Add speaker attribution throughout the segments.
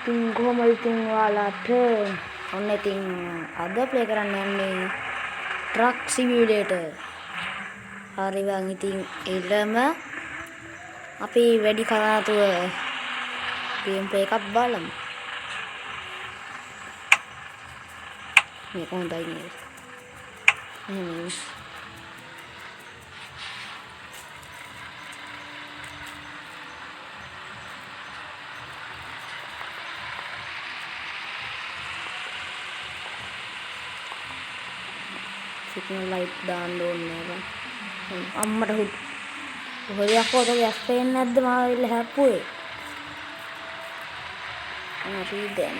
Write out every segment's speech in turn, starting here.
Speaker 1: ඉතින් කොහොමද ඉතින් ඔයාලට ඔන්න ඉතින් අද ප්ලේ කරන්න යන්නේ ට්‍රක් සිමියුලේටර්. හරි බං ඉතින් ඊළම අපි වැඩි කතාතුව ගේම් ප්ලේ එකක් බලමු. මේක හොඳයි නේද? සිග්නල් ලයිට් දාන්න ඕනේ නෑ බං. අම්මට හොදයක් හොද ගැස් පේන්නේ නැද්ද මාව ඉල්ල හැප්පුවේ? හරි දැන්.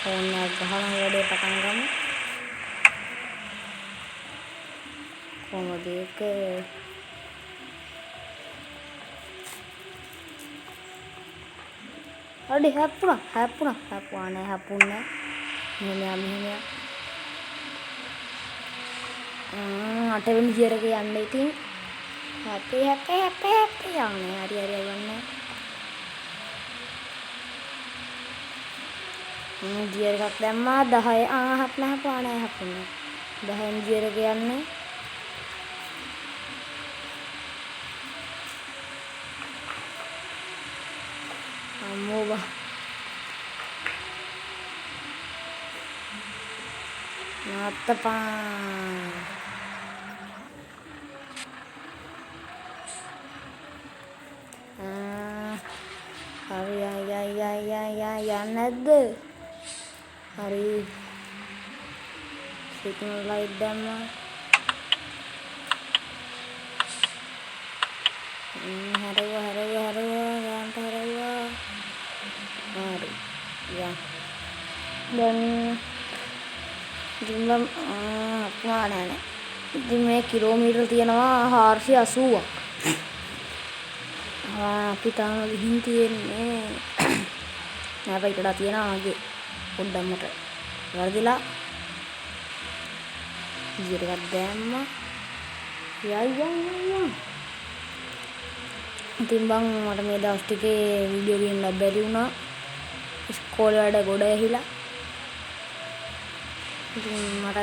Speaker 1: ෆෝන් එක ගහලා වැඩේ පටන් ගමු. කොහොමද ඒක? හරි හැප්පුණා නෑ හැප්පුන්නේ. මෙහෙම අටවෙනි ගියර් එක යන්න ඉතින් හැපි යන්නේ. හරි යන්නේ. ගියර් එකක් දැම්මා 10 හැප්පුණා. 10 ගියර් එක යන්නේ. අම්මෝ බා නත්තපා හරි යන්නේ නැද්ද? හරි සිග්නල් ලයිට් දැම්මා. හැරෙව්වා ගාන්ට හැරෙව්වා. හරි යා දැන් ඉතින් නෑ. ඉතින් මේ කිලෝමීටර් තියෙනවා 480ක්. අපි තාම ගිහින් තියෙන්නේ නෑ පිටට තියෙනවා මගේ පොඩ්ඩක් මට වරදිලා ගියර් එකක් දැම්මා. යයි ඉතින් බං මට මේ දවස් ටිකේ වීඩියෝ ගේන්න බැරි වුණා. ඉස්කෝලේ වැඩ ගොඩ ඇහිලා. ඉතින් මට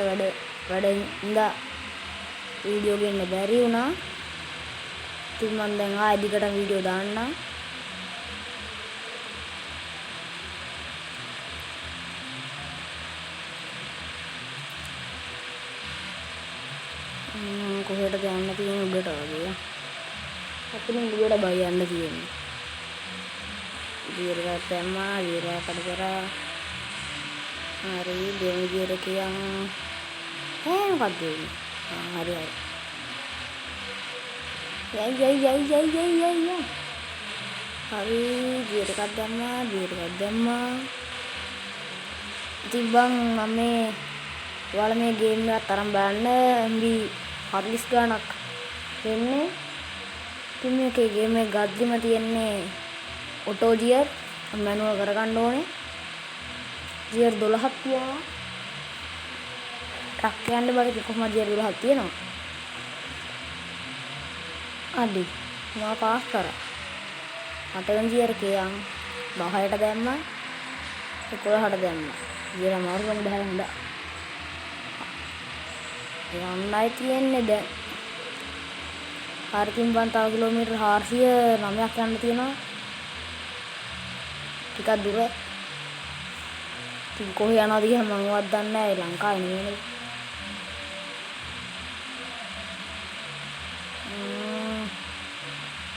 Speaker 1: වැඩෙන් ඉඳලා වීඩියෝ ගේන්න බැරි වුණා. ඉතින් මම දැන් ආයෙ දිගට වීඩියෝ දාන්නම්. කොහෙටද යන්න තියෙන්නේ? උඩට වගේ. අපිට උඩට බය යන්න තියෙන්නේ. ගියර් එක දැම්මා. ගියර් එක කඩ කරා. හරි දෙවෙනි ගියර් එක මොකක්ද වෙන්නේ? හරි යයි. හරි ගියර් එකක් දැම්මා. ඉතින් බං මම මේ ඔයාලා මේ ගේම් එකත් අරන් බලන්න MB 40 ගාණක් වෙන්නේ. ඉතින් මේකේ ගේම් එක ගද්දිම තියෙන්නේ ඔටෝ ගියර් මැනුවල් කරගන්න ඕනේ. ගියර් 12ක් තියෙනවා. ට්‍රක් යන්න බෑ කොහොමද ගියර් 12ක් තියෙනවා. අඩි මම පාස් කරා. 8 වෙනි ගියර් එකේ 10ට දැම්මා. 11ට දැම්මා. ගියර අමාරු වෙන බහලා යන්නයි තියෙන්නේ දැන්. පාර්කින් බන් තව කිලෝමීටර් 409ක් යන්න තියෙනවා. ටිකක් දුර. ඉතින් කොහේ යනවද කියලා මමවත් දන්නේ නැහැ. ලංකාවේ නෙමෙයි.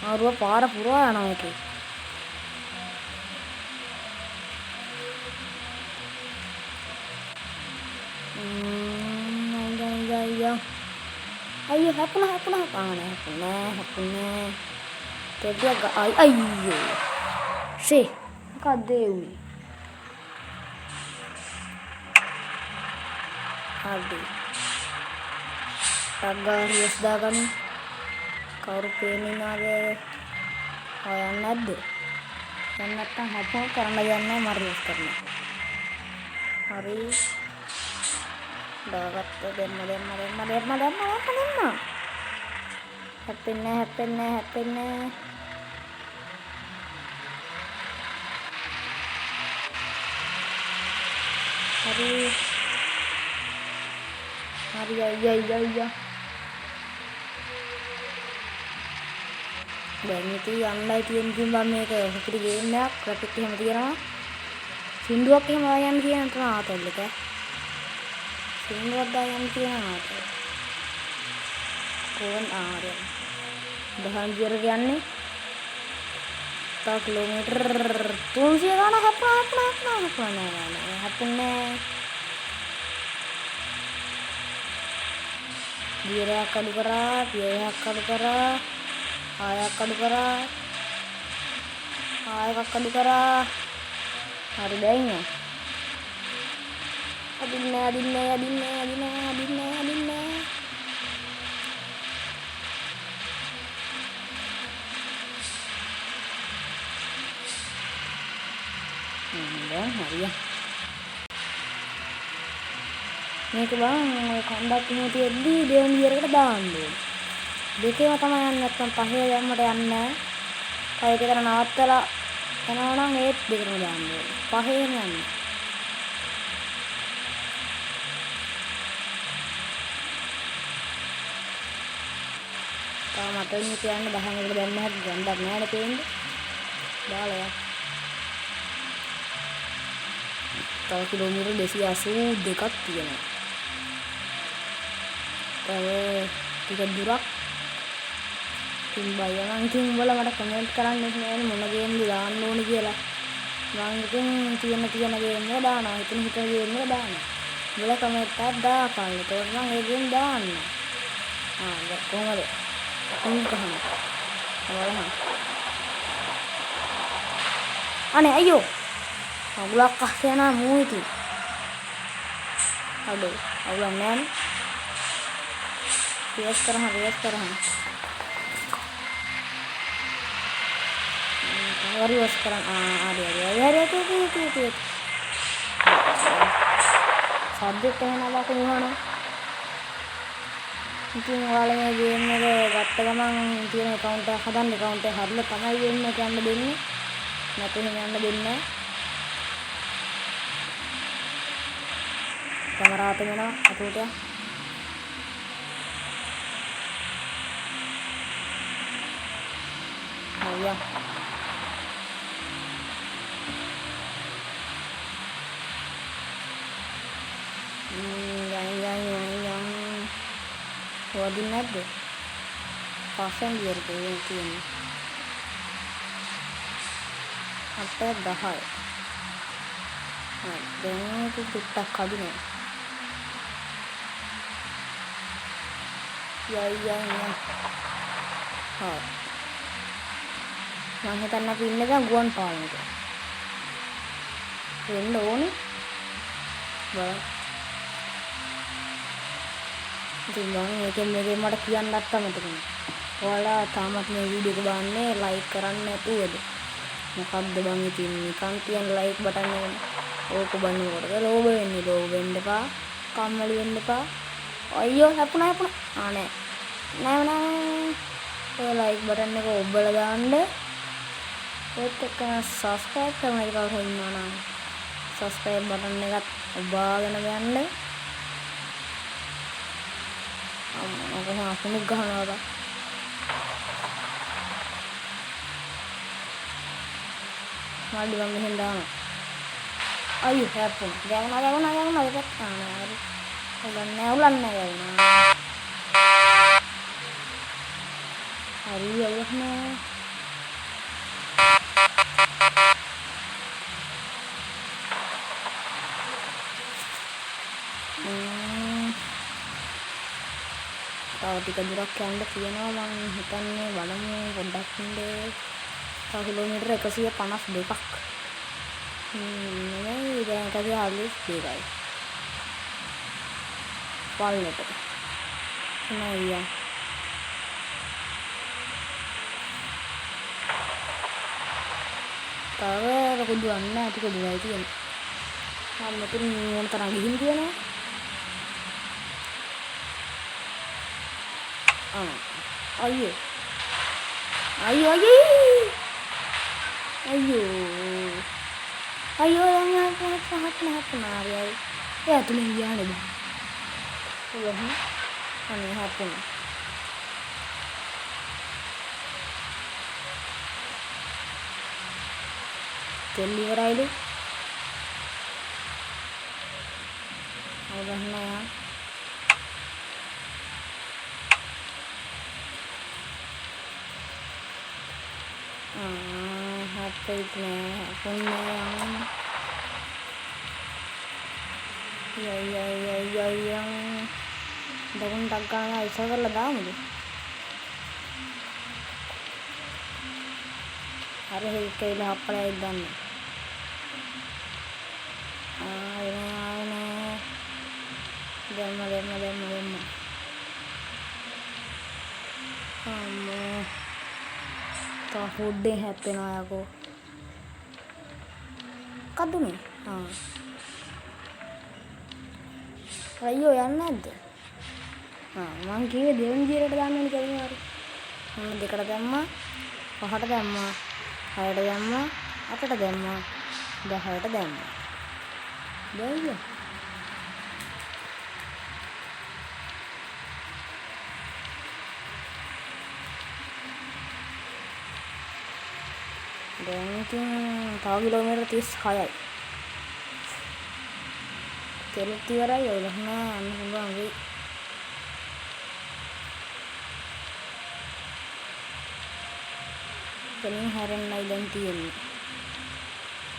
Speaker 1: ආරුව පාර පුරවා යනවා එකේ. අයියෝ හැපුණා. හැපුණා. දෙවියන් අයියෝ. ෂේ මොකක්ද ඒ උනේ? හරි. ටග්ගාරියස් දාගන්න. කවුරු පේන්නේ නැද? හොයන්න නැද්ද? දැන් නැත්තම් හැපුණා කරන්න යන්නේ මරියස් කරනවා. හරි. දාගත්ත දෙන්න. හැපෙන්නේ. Hari iya. Dan itu online tiba-tiba මේක free game එකක් graphic එහෙම තියෙනවා. සින්දුවක් එහෙම ආයන් කියන නාතල් එක. සින්දුවක් දායන් කියන නාතල්. කොහොම ආරය. දහන් ජීර කියන්නේ තව කිලෝමීටර් 300 ගණන් හපන්නේ. ජීරයක් අඩු කරා, පියයක් අඩු කරා, ආයක් අඩු කරා, ආයකක් අඩු කරා. හරි දැන් අදින්නේ. දැන් හරිය. මේක බං කණ්ඩක් එහෙම තියෙද්දි දෙවන ගියරකට දාන්න ඕනේ. දෙකේම තමයි යන්නේ නැත්නම් පහේ යන්නට යන්නේ නැහැ. පහේ විතර නවත්තලා යනවා නම් ඒත් දෙකම දාන්න ඕනේ. පහේම යන්නේ. තාම මට ඉන්නේ කියන්න 10 කට දැන් නැහැ ගණ්ඩක් නැහැ නේ පේන්නේ. දාලා යා. තව කිලෝමීටර් 282ක් තියෙනවා. තව ටික දුරක් තිබ්බා. ඉතින් උඹලා මට කමෙන්ට් කරන්න නෑ මොන ගේම්ද දාන්න ඕනේ කියලා. මම ඉතින් තියෙන ගේම් එක දානවා. හිතන ගේම් එක දානවා. උඹලා කමෙන්ට් එකක් දාපන්. ඒතකොට මම ඒ ගේම් දාන්න. දැන් කොහමද? කොහොමද? අනේ අයියෝ. අවුලක් අස්සේ යනවා මූ ඉතින්. අඩෝ අවුලක් නෑනේ. රිවර්ස් කරහන්. හරි. සබ්ජෙක්ට් එහෙම නාලක නුහාන. ඉතින් ඔයාලා මේ ගේම් එක ගත්ත ගමන් තියෙන account එක හදන්න account එක හදලා තමයි ගේම් එක යන්න දෙන්නේ. නැත්නම් යන්න දෙන්නේ නැහැ. කැමරාවට වෙනවා අතෝට. අයියා. වදින්නේ නැද්ද? පස්සෙන් ගියරට තියෙන්නේ. අපේ 10. දැන් ටිකක් අදිනවා. යා. හා. මම හිතන්නේ අපි ඉන්නේ දැන් ගුවන් පාලනයක. වෙන්න ඕනේ. බලන්න. ඉතින් මම මේකෙන් මට කියන්නත් අමතකයි. ඔයාලා තාමත් මේ වීඩියෝ එක බලන්නේ ලයික් කරන්න නැතුවද? මොකද්ද බං ඉතින් නිකන් තියන ලයික් බටන් එක ඕක බන්නකොට ලෝභ වෙන්න එපා. කම්මැලි වෙන්න එපා. අයියෝ හැපුණා. නෑ. ඔය ලයික් බටන් එක ඔබලා දාන්න. ඒත් එක්ක සබ්ස්ක්‍රයිබ් කරන එක කවුරු ඉන්නවා නම් සබ්ස්ක්‍රයිබ් බටන් එකත් ඔබාගෙන යන්න. කොහොම අකුණු ගහනවාද? මාඩි වම් මෙහෙන් දානවා. අයියෝ හැප්පුණා. ගෑවුනා ඒකත් හරි. උලන්නේ ගෑවුනා. හරි අවුහනේ. තව ටික දුරක් යන්න තියෙනවා මම හිතන්නේ බලමු පොඩ්ඩක් ඉන්නේ. තව කිලෝමීටර 152ක්. නෙමෙයි දැන් 142යි. පල්ලෙට. නෑ. තව ලොකු දුවන්නේ නැහැ ටික දුවයි තියෙන්නේ. මම මෙතන මොන තරම් ගිහින් තියෙනවා. අයියෝ දැන් හැපුණා හරි. ඒ ඇතුලෙන් ගියා නේද? ඔව්. අනේ හැපුණා. තෙල් ඉවරයිලු. අවගන්න යා. හැප්පෙයිත් නෑ. හැපුන්නේ යම්. යයි. දකුණටක් ගන්න ඉස්සර කරලා දාමුද? අර හේකේල හප්පලයි දාන්න. ආයනේ. දෙන්න. අම්මෝ. තා හොඩේ හැප්පෙනවා යකෝ. කද්දුනේ? අයියෝ යන්නේ නැද්ද? මං කිව්වේ දෙවෙනි දියරට දාන්න ඕනේ කියලා හරි. මම දෙකට දැම්මා, පහට දැම්මා, හයට දැම්මා, අටට දැම්මා, 10ට දැම්මා. බැරිද? දැන් ඉතින් තව කිලෝමීටර් 36යි. කෙලෙත් ඉවරයි ඔය ලහන යන්න පුළුවන් වෙයි. එතනින් හැරෙන්නයි දැන් තියෙන්නේ.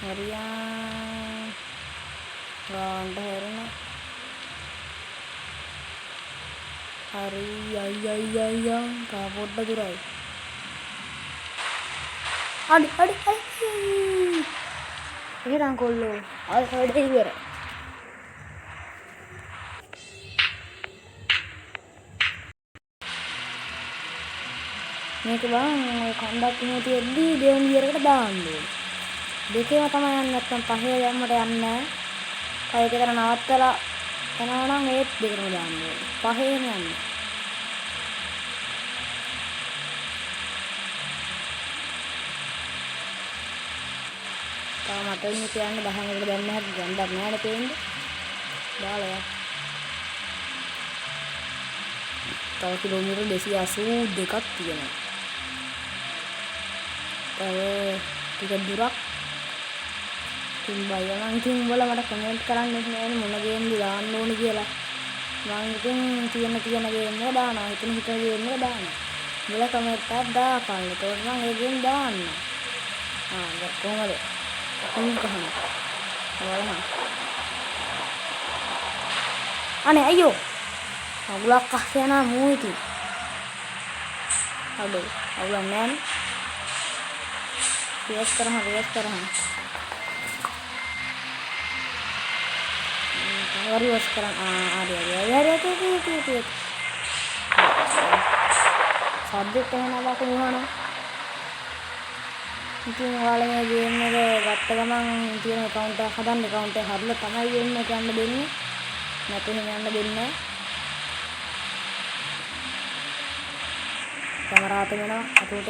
Speaker 1: හරියා ගාන්න හැරෙන. හරි අයියෝ තා පොඩ්ඩ දුරයි. අඩි එහෙනම් කොල්ලෝ අය හොඩේ ඉවරයි. මේක බලන්න ඔය කණ්ඩක් එහෙම තියෙද්දි දෙවෙනි දියරකට දාන්න ඕනේ. දෙකේම තමයි යන්නේ නැත්නම් පහේ යන්නට යන්නේ නැහැ. පහේ විතර නවත්තලා යනවා නම් ඒත් දෙකම දාන්න ඕනේ. පහේම යන්නේ. තාම මට ඉන්නේ කියන්න 10කට දැන් නැහැ ගන්නක් නැහැ තේින්ද? දාලා යා. තව කිලෝමීටර් 282ක් තියෙනවා. තව ටික දුරක්. ඉතින් බයනම් ඉතින් උඹලා මට කමෙන්ට් කරන්න නෑනේ මොන ගේම්ද දාන්න ඕනේ කියලා. මම ඉතින් තියෙන ගේම් එක දානවා. හිතන ගේම් එක දානවා. උඹලා කමෙන්ට් එකක් දාපන්. ඒතකොට මම ඒ ගේම් දාන්න. දැන් කොහමද? කොහොමද? බලන්න. අනේ අයියෝ. අගලක් අහන මූයිති. අඩෝ අගලක් නෑනේ. රිවර්ස් කරහන්. රිවර්ස් කරන් හරි. සබ්ජෙක්ට් එක නෑ කොහොමද? ඉතින් ඔයාලා මේ ගේම් එක ගත්ත ගමන් තියෙන account එක හදන්න account එක හදලා තමයි ගේම් එක යන්න දෙන්නේ. නැතුව යන්න දෙන්නේ නෑ. කැමරාවට වෙනවා අතෝට.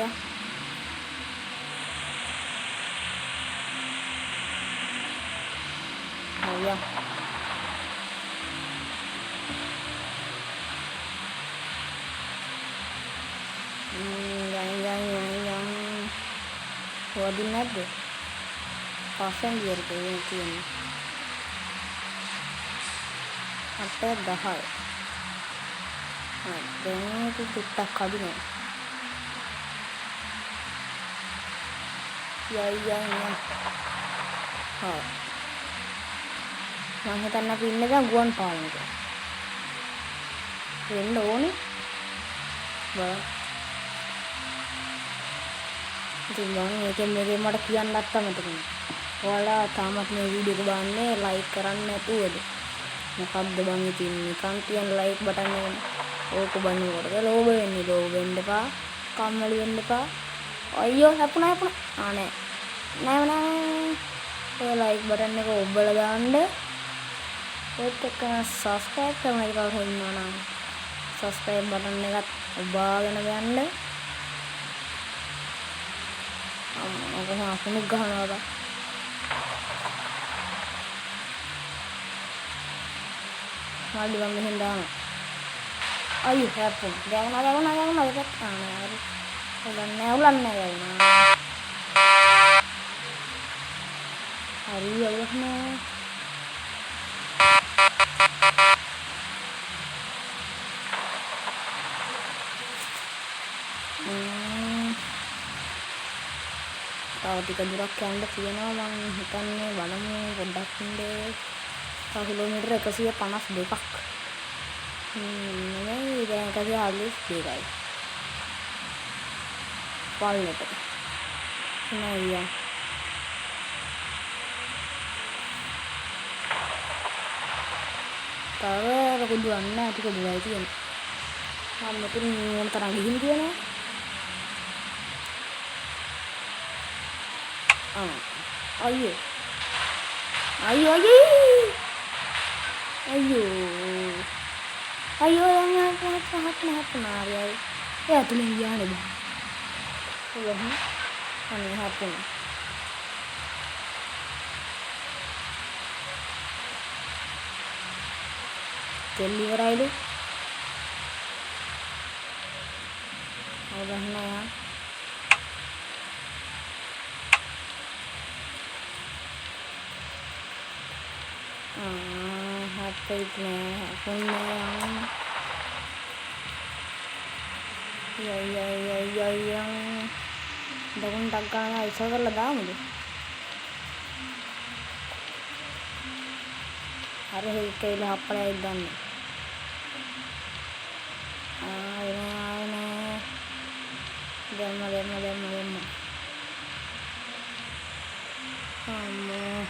Speaker 1: අයියා. වදින්නේ නැද්ද? පස්සෙන් ගියරට තියෙන්නේ. 8-10. දැන් ටිකක් අදිනවා. යයි. මම හිතන්නේ අපි ඉන්නේ දැන් ගුවන් පාලනයක. වෙන්න ඕනේ. ඉතින් මම මේකෙන් මට කියන්නත් අමතකයි. ඔයාලා තාමත් මේ වීඩියෝ එක බලන්නේ ලයික් කරන්නේ නැතුවද? මොකද්ද බං ඉතින් නිකන් තියන ලයික් බටන් එක ඕක බන්නකොට ලෝභ වෙන්න එපා. කම්මැලි වෙන්න එපා. අයියෝ හැපුණා. නෑ. ඔය ලයික් බටන් එක ඔබලා දාන්න. ඒත් එක්ක සබ්ස්ක්‍රයිබ් කරන එක කවුරු හරි ඉන්නවා නම් සබ්ස්ක්‍රයිබ් බටන් එකත් ඔබාගෙන යන්න. අම්මා කොහොමද ගහනවා. මල්ලි මම මෙහෙන් දානවා. අයියෝ හැප්පුණා. දැවුණා ඒකත් හරි. උලන්නේ දැවුණා. හරි අවුලක් තව ටික දුරක් යන්න තියෙනවා මම හිතන්නේ බලමු පොඩ්ඩක් ඉන්නේ. තව කිලෝමීටර 152ක්. නෙමෙයි දැන් 142යි. පල්ලෙට. නෑ තව ලොකු දුරක් නෑ ටික දුරයි තියෙන්නේ. මම මෙතන මොන තරම් ගිහින් තියෙනවා. අයියෝ අයියෝ හප්පුණා. එයා තුලින් ගියානේ බං. අනේ හප්පුණා. තෙල් ඉවරයිලු. අවබෝධනා හප්පෙයිත් නෑ හපුන්නේ දකුණටක් ගාන ඉස්සර කරලා දාමුද? අර හේකේල හප්පලයි ගන්න. දැම්ම. අම්මෝ.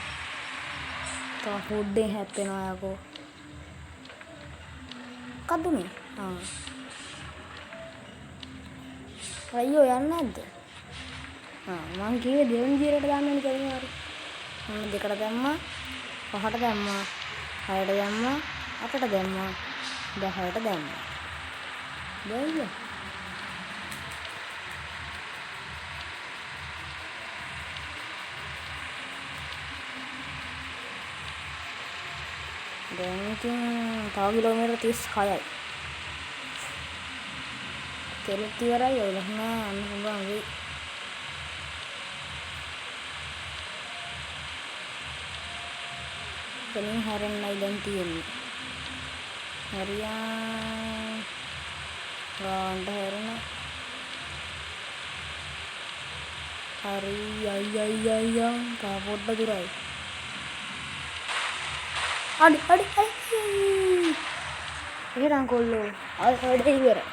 Speaker 1: තා හොඩේ හැප්පෙනවා යකෝ. මොකද්ද මේ? අයියෝ යන්නේ නැද්ද? මං කිව්වේ දෙවෙනි දියරට දාන්න ඕනේ කියලා හරි. මම දෙකට දැම්මා, පහට දැම්මා, හයට දැම්මා, අටට දැම්මා, 10ට දැම්මා. දෙයියෝ. දැන් ඉතින් තව කිලෝමීටර 36යි. තෙලුත් ඉවරයි ඔයලා නෑ අන්න පුළුවන් වෙයි. තනින් හැරෙන්නයි දැන් තියෙන්නේ. හරියා ගාන්න හැරෙන. හරි අයියෝ තා පොඩ්ඩ දුරයි. අඩි එහෙනම් කොල්ලෝ අර වැඩේ ඉවරයි.